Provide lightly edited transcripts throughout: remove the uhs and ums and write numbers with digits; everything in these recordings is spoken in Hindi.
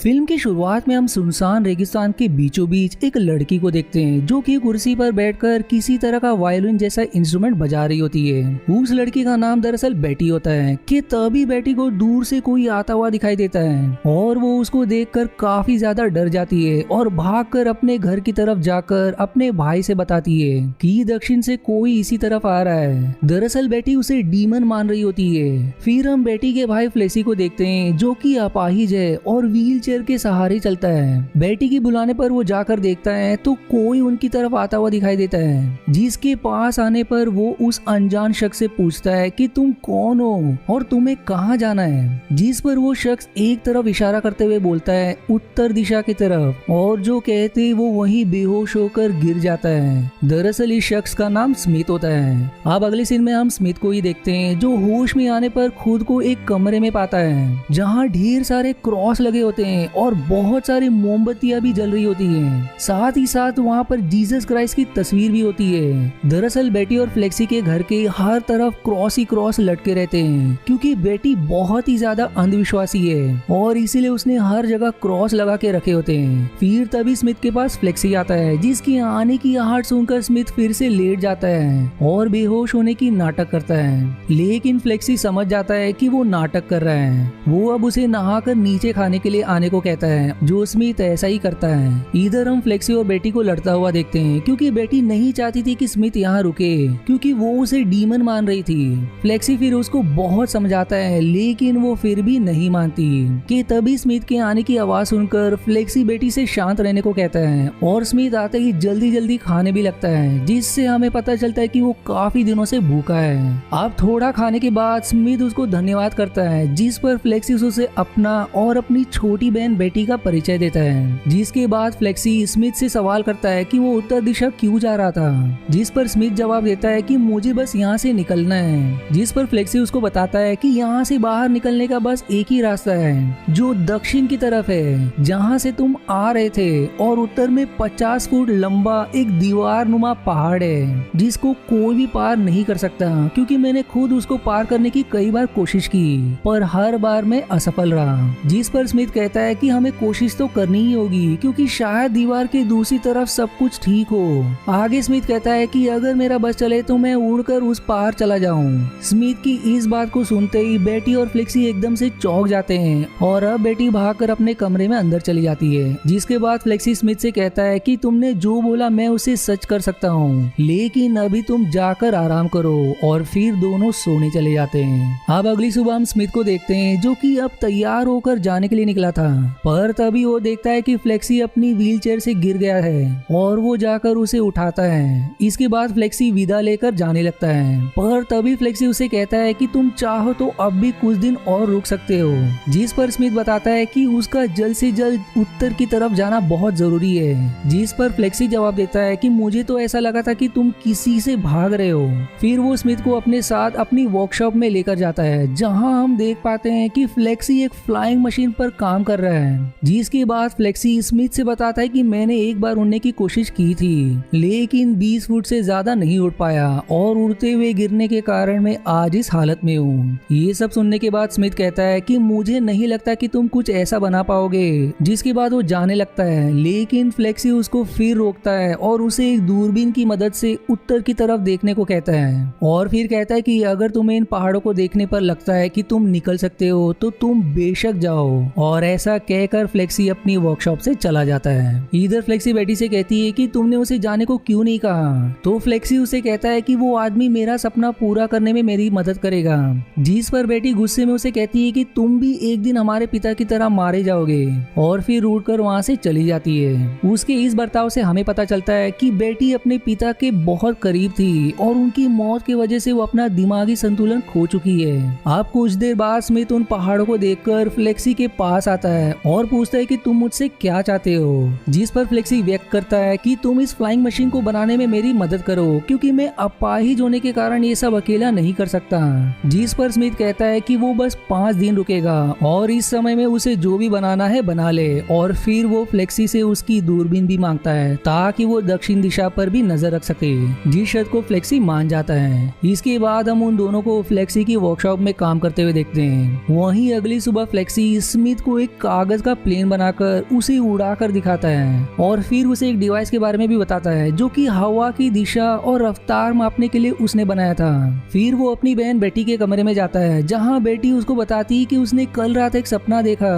फिल्म की शुरुआत में हम सुनसान रेगिस्तान के बीचों बीच एक लड़की को देखते हैं जो कि कुर्सी पर बैठकर किसी तरह का वायलिन जैसा इंस्ट्रूमेंट बजा रही होती है। उस लड़की का नाम दरअसल बेटी होता है कि तभी बेटी को दूर से कोई आता हुआ दिखाई देता है और वो उसको देखकर काफी ज्यादा डर जाती है और भागकर अपने घर की तरफ जाकर अपने भाई से बताती है कि दक्षिण से कोई इसी तरफ आ रहा है। दरअसल बेटी उसे डीमन मान रही होती है। फिर हम बेटी के भाई फ्लेसी को देखते हैं जो कि अपाहिज है और व्हीलचेयर के सहारे चलता है। बेटी की बुलाने पर वो जाकर देखता है तो कोई उनकी तरफ आता हुआ दिखाई देता है, जिसके पास आने पर वो उस अनजान शख्स से पूछता है कि तुम कौन हो और तुम्हें कहाँ जाना है। जिस पर वो शख्स एक तरफ इशारा करते हुए बोलता है उत्तर दिशा की तरफ, और जो कहते वो वहीं बेहोश होकर गिर जाता है। दरअसल इस शख्स का नाम स्मिथ होता है। अब अगले सीन में हम स्मिथ को ही देखते हैं जो होश में आने पर खुद को एक कमरे में पाता है जहाँ ढेर सारे क्रॉस लगे होते हैं और बहुत सारी मोमबत्तियां भी जल रही होती हैं। साथ ही साथ वहाँ पर जीसस क्राइस्ट की तस्वीर भी होती है। दरअसल बेटी और फ्लेक्सी के घर के हर तरफ क्रॉस ही क्रॉस लटके रहते हैं क्योंकि बेटी बहुत ही ज्यादा अंधविश्वासी है और इसीलिए उसने हर जगह क्रॉस लगा के रखे होते हैं। फिर तभी स्मिथ के पास फ्लेक्सी आता है जिसकी आने की आहट सुनकर स्मिथ फिर से लेट जाता है और बेहोश होने की नाटक करता है, लेकिन फ्लेक्सी समझ जाता है कि वो नाटक कर रहा है। वो अब उसे नहाकर नीचे खाने के लिए आने को कहता है, जो स्मिथ ऐसा ही करता है। इधर हम फ्लेक्सी और बेटी को लड़ता हुआ देखते हैं क्योंकि बेटी नहीं चाहती थी कि स्मिथ यहाँ रुके क्योंकि वो उसे डीमन मान रही थी। फ्लेक्सी फिर उसको बहुत समझाता है लेकिन वो फिर भी नहीं मानती कि तभी स्मिथ के आने की आवाज सुनकर फ्लेक्सी बेटी से शांत रहने को कहता है और स्मिथ आते ही जल्दी जल्दी खाने भी लगता है, जिससे हमें पता चलता है कि वो काफी दिनों से भूखा है। अब थोड़ा खाने के बाद स्मिथ उसको धन्यवाद करता है, जिस पर फ्लेक्सी उसे अपना और अपनी छोटी बहन बेटी का परिचय देता है। जिसके बाद फ्लेक्सी स्मिथ से सवाल करता है कि वो उत्तर दिशा क्यों जा रहा था, जिस पर स्मिथ जवाब देता है कि मुझे बस यहाँ से निकलना है। जिस पर फ्लेक्सी उसको बताता है कि यहाँ से बाहर निकलने का बस एक ही रास्ता है जो दक्षिण की तरफ है जहाँ से तुम आ रहे थे, और उत्तर में 50 फुट लंबा एक दीवार नुमा पहाड़ है जिसको कोई भी पार नहीं कर सकता क्योंकि मैंने खुद उसको पार करने की कई बार कोशिश की पर हर बार मैं असफल रहा। जिस पर स्मिथ कहता है कि हमें कोशिश तो करनी ही होगी क्योंकि शायद दीवार के दूसरी तरफ सब कुछ ठीक हो। आगे स्मिथ कहता है कि अगर मेरा बस चले तो मैं उड़कर उस पार चला जाऊं। स्मिथ की इस बात को सुनते ही बेटी और फ्लेक्सी एकदम से चौंक जाते हैं और अब बेटी भागकर अपने कमरे में अंदर चली जाती है। जिसके बाद फ्लेक्सी स्मिथ से कहता है कि तुमने जो बोला मैं उसे सच कर सकता हूँ, लेकिन अभी तुम जाकर आराम करो, और फिर दोनों सोने चले जाते हैं। अब अगली सुबह हम स्मिथ को देखते हैं जो कि अब तैयार होकर जाने के लिए निकला था, पर तभी वो देखता है कि फ्लेक्सी अपनी व्हीलचेयर से गिर गया है और वो जाकर उसे उठाता है। इसके बाद फ्लेक्सी विदा लेकर जाने लगता है, पर तभी फ्लेक्सी उसे कहता है कि तुम चाहो तो अब भी कुछ दिन और रुक सकते हो। जिस पर स्मिथ बताता है कि उसका जल्द से जल्द उत्तर की तरफ जाना बहुत जरूरी है। जिस पर फ्लेक्सी जवाब देता है कि मुझे तो ऐसा लगा था कि तुम किसी से भाग रहे हो। फिर वो स्मिथ को अपने साथ अपनी वर्कशॉप में लेकर जाता है जहाँ हम देख पाते हैं कि फ्लेक्सी एक फ्लाइंग मशीन पर काम कर रहा है। जिसके बाद फ्लेक्सी स्मिथ से बताता है कि मैंने एक बार उड़ने की कोशिश की थी लेकिन 20 फुट से ज्यादा नहीं उड़ पाया और उड़ते हुए गिरने के कारण मैं आज इस हालत में हूँ। ये सब सुनने के बाद स्मिथ कहता है कि मुझे नहीं लगता कि तुम कुछ ऐसा बना पाओगे। जिसके बाद वो जाने लगता है, लेकिन फ्लेक्सी उसको फिर रोकता है और उसे एक दूरबीन की मदद से उत्तर की तरफ देखने को कहता है और फिर कहता है कि अगर तुम्हें इन पहाड़ों को देखने पर लगता है कि तुम निकल सकते हो तो तुम बेशक जाओ। और ऐसा कहकर फ्लेक्सी अपनी वर्कशॉप से चला जाता है। इधर फ्लेक्सी बेटी से कहती है कि तुमने उसे जाने को क्यों नहीं कहा, तो फ्लेक्सी उसे कहता है कि वो आदमी मेरा सपना पूरा करने में मेरी मदद करेगा। जिस पर बेटी गुस्से में उसे कहती है कि तुम भी एक दिन हमारे पिता की तरह मारे जाओगे, और फिर उड़कर वहाँ से चली जाती है। उसके इस बर्ताव से हमें पता चलता है कि बेटी अपने पिता के बहुत करीब थी और उनकी मौत की वजह से वो अपना दिमागी संतुलन खो चुकी है। अब कुछ देर बाद स्मिथ उन पहाड़ों को देखकर फ्लेक्सी के पास आता है और पूछता है कि तुम मुझसे क्या चाहते हो। जिस पर फ्लेक्सी व्यक्त करता है कि तुम इस फ्लाइंग मशीन को बनाने में मेरी मदद करो क्योंकि मैं अपाहिज होने के कारण ये सब अकेला नहीं कर सकता। जिस पर स्मिथ कहता है कि वो बस 5 दिन रुकेगा और इस समय में उसे जो भी बनाना है बना ले, और फिर वो फ्लेक्सी से उसकी दूरबीन भी मांगता है ताकि वो दक्षिण दिशा पर भी नजर रख सके। जिस शर्त को फ्लेक्सी मान जाता है। इसके बाद हम उन दोनों को फ्लेक्सी की वर्कशॉप में काम करते हुए देखते हैं। वहीं अगली सुबह फ्लेक्सी स्मिथ को एक कागज का प्लेन बनाकर उसे उड़ाकर दिखाता है और फिर उसे एक डिवाइस के बारे में भी बताता है जो कि हवा की दिशा और रफ्तार मापने के लिए उसने बनाया था। फिर वो अपनी बहन बेटी के कमरे में जाता है जहाँ बेटी उसको बताती कि उसने कल रात एक सपना देखा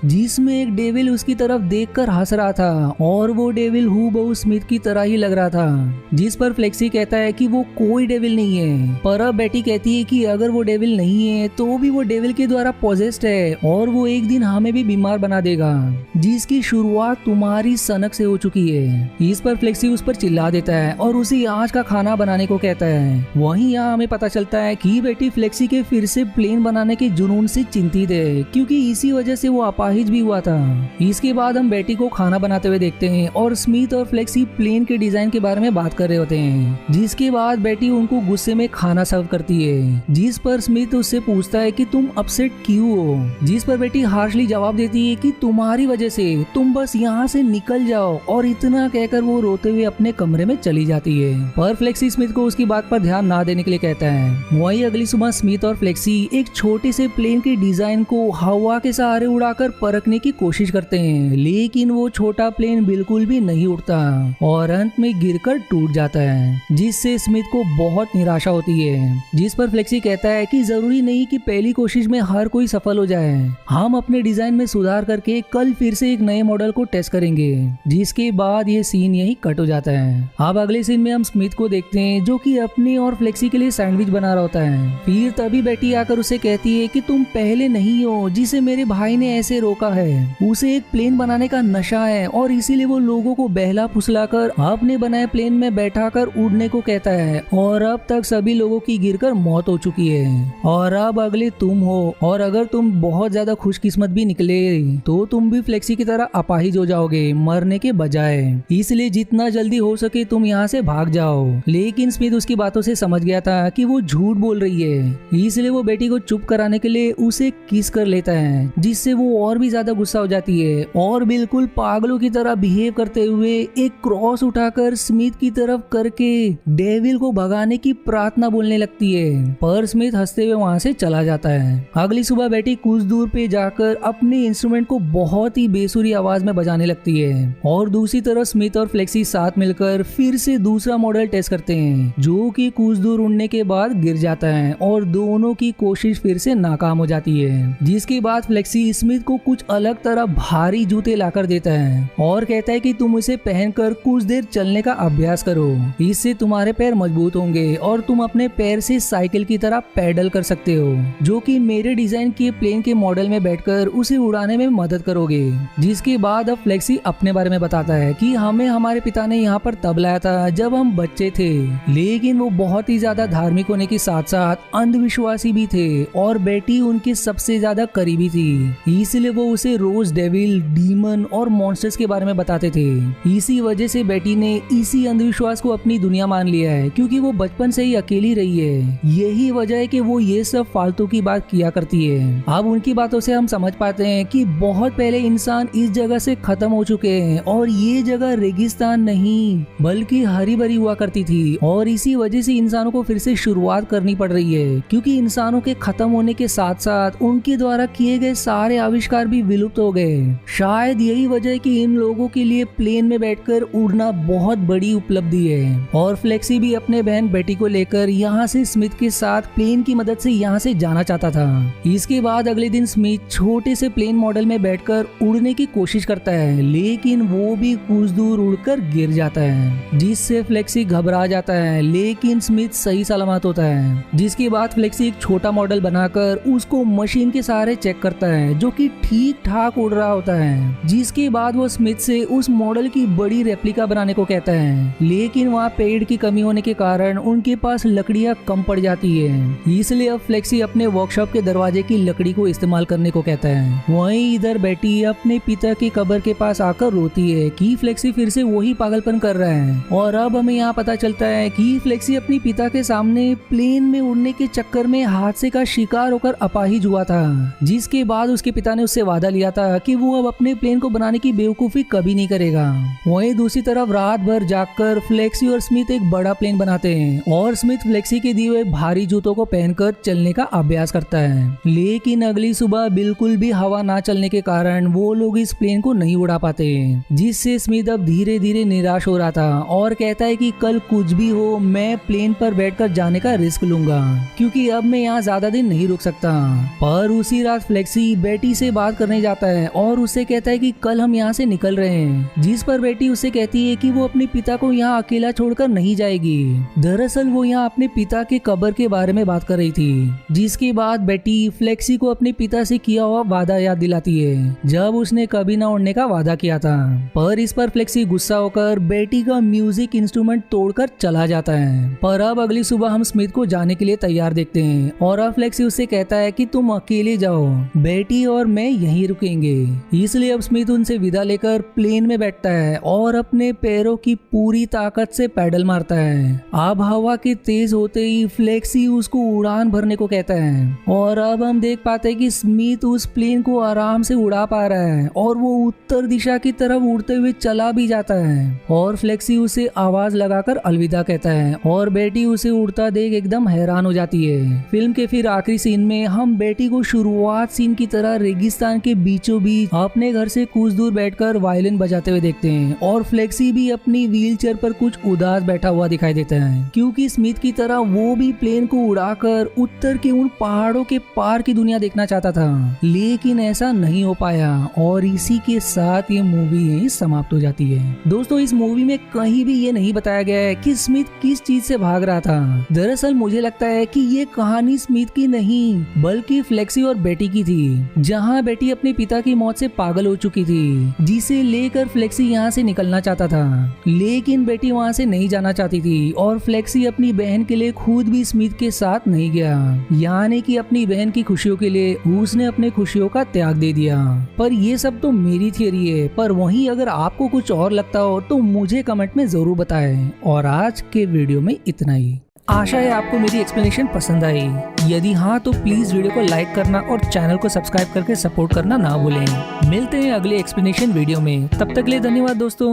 जिसमें एक डेविल उसकी तरफ देखकर हंस रहा था और वो डेविल हूबहू स्मिथ की तरह ही लग रहा था। जिस पर फ्लेक्सी कहता है कि वो कोई डेविल नहीं है, पर अब बेटी कहती है कि अगर वो डेविल नहीं है तो भी वो डेविल के द्वारा पोजेस्ड है और वो एक दिन हमें भी बीमार बना देगा जिसकी शुरुआत तुम्हारी सनक से हो चुकी है। इस पर फ्लेक्सी उस पर चिल्ला देता है और उसे आज का खाना बनाने को कहता है। वहीं यहाँ हमें पता चलता है कि बेटी फ्लेक्सी के फिर से प्लेन बनाने के जुनून से चिंतित है क्योंकि इसी वजह से वो अपाहिज भी हुआ था। इसके बाद हम बेटी को खाना बनाते हुए देखते हैं और स्मिथ और फ्लेक्सी प्लेन के डिजाइन के बारे में बात कर रहे होते हैं। जिसके बाद बेटी उनको गुस्से में खाना सर्व करती है जिस पर स्मिथ उससे पूछता है कि तुम अपसेट क्यों हो, जिस पर बेटी हार्शली जवाब देती है कि तुम्हारी वजह से, तुम बस यहाँ से निकल जाओ, और इतना कहकर वो रोते हुए अपने कमरे में चली जाती है। पर फ्लेक्सी स्मिथ को उसकी बात पर ध्यान ना देने के लिए कहता है। वहीं अगली सुबह स्मिथ और फ्लेक्सी एक छोटे से प्लेन के डिजाइन को हवा के सहारे उड़ाकर परखने की कोशिश करते हैं, लेकिन वो छोटा प्लेन बिल्कुल भी नहीं उड़ता और अंत में गिरकर टूट जाता है जिससे स्मिथ को बहुत निराशा होती है। जिस पर फ्लेक्सी कहता है कि जरूरी नहीं कि पहली कोशिश में हर कोई सफल हो जाए, हम अपने डिजाइन में सुधार करके कल फिर से एक नए मॉडल को टेस्ट करेंगे। जिसके बाद ये सीन यही कट हो जाता है। अब अगले सीन में हम स्मिथ को देखते हैं जो कि अपने और फ्लेक्सी के लिए सैंडविच बना रहा होता है। फिर तभी बेटी आकर उसे कहती है कि तुम पहले नहीं हो जिसे मेरे भाई ने ऐसे रोका है, उसे एक प्लेन बनाने का नशा है और इसीलिए वो लोगों को बहला फुसलाकर अपने बनाए प्लेन में बैठाकर उड़ने को कहता है और अब तक सभी लोगों की गिरकर मौत हो चुकी है और अब अगले तुम हो, और अगर तुम बहुत ज्यादा खुशकिस्मत भी निकले तो तुम भी फ्लेक्सी की तरह अपाहिज हो जाओगे मरने के बजाय, इसलिए जितना जल्दी हो सके तुम यहाँ से भाग जाओ। लेकिन स्मिथ उसकी बातों से समझ गया था कि वो झूठ बोल रही है, इसलिए वो बेटी को चुप कराने के लिए उसे किस कर लेता है जिससे वो और भी ज्यादा गुस्सा हो जाती है और बिल्कुल पागलों की तरह बिहेव करते हुए एक क्रॉस उठाकर स्मिथ की तरफ करके डेविल को भगाने की प्रार्थना बोलने लगती है। पर स्मिथ हंसते हुए वहां से चला जाता है। अगली सुबह बेटी कुछ दूर पे जाकर अपने इंस्ट्रूमेंट को बहुत ही बेसुरी आवाज में बजाने लगती है और दूसरी तरफ स्मिथ और फ्लेक्सी साथ मिलकर फिर से दूसरा मॉडल टेस्ट करते हैं जो कि कुछ दूर उड़ने के बाद गिर जाता है और दोनों की कोशिश फिर से नाकाम हो जाती है। जिसके बाद फ्लेक्सी स्मिथ को कुछ अलग तरह भारी जूते लाकर देता है और कहता है कि तुम इसे पहनकर कुछ देर चलने का अभ्यास करो, इससे तुम्हारे पैर मजबूत होंगे और तुम अपने पैर से साइकिल की तरह पैडल कर सकते हो, जो कि मेरे डिजाइन किए प्लेन के मॉडल में बैठकर उसे उड़ाने में मदद करोगे। जिसके बाद अब फ्लेक्सी अपने बारे में बताता है कि हमें हमारे पिता ने यहाँ पर तब लाया था जब हम बच्चे थे, लेकिन वो बहुत ही ज्यादा धार्मिक होने के साथ साथ अंधविश्वासी भी थे और बेटी उनके सबसे ज्यादा करीबी थी, इसलिए वो उसे रोज डेविल, डीमन और मॉन्स्टर्स के बारे में बताते थे। इसी वजह से बेटी ने इसी अंधविश्वास को अपनी दुनिया मान लिया है क्योंकि वो बचपन से ही अकेली रही है। यही वजह है कि वो ये सब फालतू की बात किया करती है। अब उनकी बातों से हम समझ पाते हैं कि बहुत पहले इंसान इस जगह से खत्म हो चुके हैं और ये जगह रेगिस्तान नहीं बल्कि हरी भरी हुआ करती थी और इसी वजह से इंसानों को फिर से शुरुआत करनी पड़ रही है क्योंकि इंसानों के खत्म होने के साथ साथ उनके द्वारा किए गए सारे आविष्कार भी विलुप्त हो गए। शायद यही वजह है कि इन लोगों के लिए प्लेन में बैठकर उड़ना बहुत बड़ी उपलब्धि है। और फ्लेक्सी भी अपने बहन बेटी को लेकर यहाँ से स्मिथ के साथ प्लेन की मदद से यहाँ से जाना चाहता था। इसके बाद अगले दिन स्मिथ छोटे से प्लेन मॉडल में बैठकर उड़ने की कोशिश करता है, लेकिन वो भी कुछ दूर उड़कर गिर जाता है जिससे फ्लेक्सी घबरा जाता है, लेकिन स्मिथ सही सलामत होता है। जिसके बाद फ्लेक्सी एक छोटा मॉडल बनाकर उसको मशीन के सहारे चेक करता है जो कि ठीक ठाक उड़ रहा होता है। जिसके बाद वो स्मिथ से उस मॉडल की बड़ी रेप्लिका बनाने को कहता है, लेकिन वहाँ पेड़ की कमी होने के कारण उनके पास लकड़ियाँ कम पड़ जाती है, इसलिए अब फ्लेक्सी अपने वर्कशॉप के दरवाजे की लकड़ी को इस्तेमाल करने को कहता है। वहीं इधर बेटी अपने पिता की कब्र के पास आकर रोती है कि फ्लेक्सी फिर से वही पागलपन कर रहा है और अब हमें यहाँ पता चलता है कि फ्लेक्सी अपने पिता के सामने प्लेन में उड़ने के चक्कर में हादसे का शिकार होकर अपाहिज हुआ था। जिसके बाद उसके पिता ने उससे वादा लिया था कि वो अब अपने प्लेन को बनाने की बेवकूफी कभी नहीं करेगा। वहीं दूसरी तरफ रात भर जागकर फ्लेक्सी और स्मिथ एक बड़ा प्लेन बनाते हैं और स्मिथ फ्लेक्सी के दिए हुए भारी जूतों को पहनकर चलने का अभ्यास करता है, लेकिन अगली सुबह बिल्कुल भी हवा ना चलने के कारण वो लोग इस प्लेन को नहीं उड़ा पाते, जिससे स्मिथ अब धीरे धीरे निराश हो रहा था और कहता है कि कल कुछ भी हो मैं प्लेन पर बैठकर जाने का रिस्क लूंगा, क्योंकि अब मैं यहाँ ज्यादा दिन नहीं रुक सकता। पर उसी रात फ्लेक्सी बेटी से बात करने जाता है और उससे कहता है कि कल हम यहाँ से निकल रहे हैं, जिस पर बेटी उससे कहती है कि वो अपने पिता को यहाँ अकेला छोड़कर नहीं जाएगी। दरअसल वो यहाँ अपने पिता के कब्र के बारे में बात कर रही थी, जिसके बाद बेटी फ्लेक्सी को अपने पिता से किया हुआ वादा याद दिलाती है, जब उसने कभी ना उड़ने का वादा किया था। पर इस पर फ्लेक्सी गुस्सा होकर बेटी का म्यूजिक इंस्ट्रूमेंट तोड़कर चला जाता है। पर अब अगली सुबह हम स्मिथ को जाने के लिए तैयार देखते हैं और अब फ्लेक्सी उससे कहता है कि तुम अकेले जाओ, बेटी और मैं यहीं रुकेंगे। इसलिए अब स्मिथ उनसे विदा लेकर प्लेन में बैठता है और अपने पैरों की पूरी ताकत से पैडल मारता है। अब हवा के तेज होते ही फ्लेक्सी उसको उड़ान भरने को कहता है और अब हम देख पाते हैं कि स्मिथ उस प्लेन को आराम से उड़ा पा रहा है और वो उत्तर दिशा की तरफ उड़ते हुए चला भी जाता है। और फ्लेक्सी उसे आवाज लगाकर अलविदा कहता है और बेटी उसे उड़ता देख एकदम हैरान हो जाती है। फिल्म के फिर आखिरी सीन में हम बेटी को शुरुआत सीन की तरह रेगिस्तान के बीचों बीच अपने घर से कुछ दूर बैठकर वायलिन बजाते हुए देखते हैं और फ्लेक्सी भी अपनी व्हीलचेयर पर कुछ उदास बैठा हुआ दिखाई देता है, क्योंकि स्मिथ की तरह वो भी प्लेन को उड़ाकर उत्तर के उन पहाड़ों के पार की दुनिया देखना चाहता था, लेकिन ऐसा नहीं हो पाया। और इसी के साथ ये मूवी यहीं समाप्त हो जाती है। दोस्तों इस मूवी में कहीं भी ये नहीं बताया गया है कि स्मिथ किस चीज से भाग रहा था। दरअसल मुझे लगता है कि ये कहानी स्मिथ की नहीं बल्कि फ्लेक्सी और बेटी की थी, जहाँ बेटी अपने पिता की मौत से पागल हो चुकी थी, जिसे लेकर फ्लेक्सी यहाँ से निकलना चाहता था, लेकिन बेटी वहाँ से नहीं जाना चाहती थी और फ्लेक्सी अपनी बहन के लिए खुद भी स्मिथ के साथ नहीं गया, यानी कि अपनी बहन की खुशियों के लिए उसने अपने खुशियों का त्याग दे दिया। पर ये सब तो मेरी थियरी है, पर वहीं अगर आपको कुछ और लगता हो तो मुझे कमेंट में जरूर बताएं। और आज के वीडियो में इतना ही। आशा है आपको मेरी एक्सप्लेनेशन पसंद आई। यदि हाँ तो प्लीज वीडियो को लाइक करना और चैनल को सब्सक्राइब करके सपोर्ट करना ना भूलें। मिलते हैं अगले एक्सप्लेनेशन वीडियो में, तब तक के लिए धन्यवाद दोस्तों।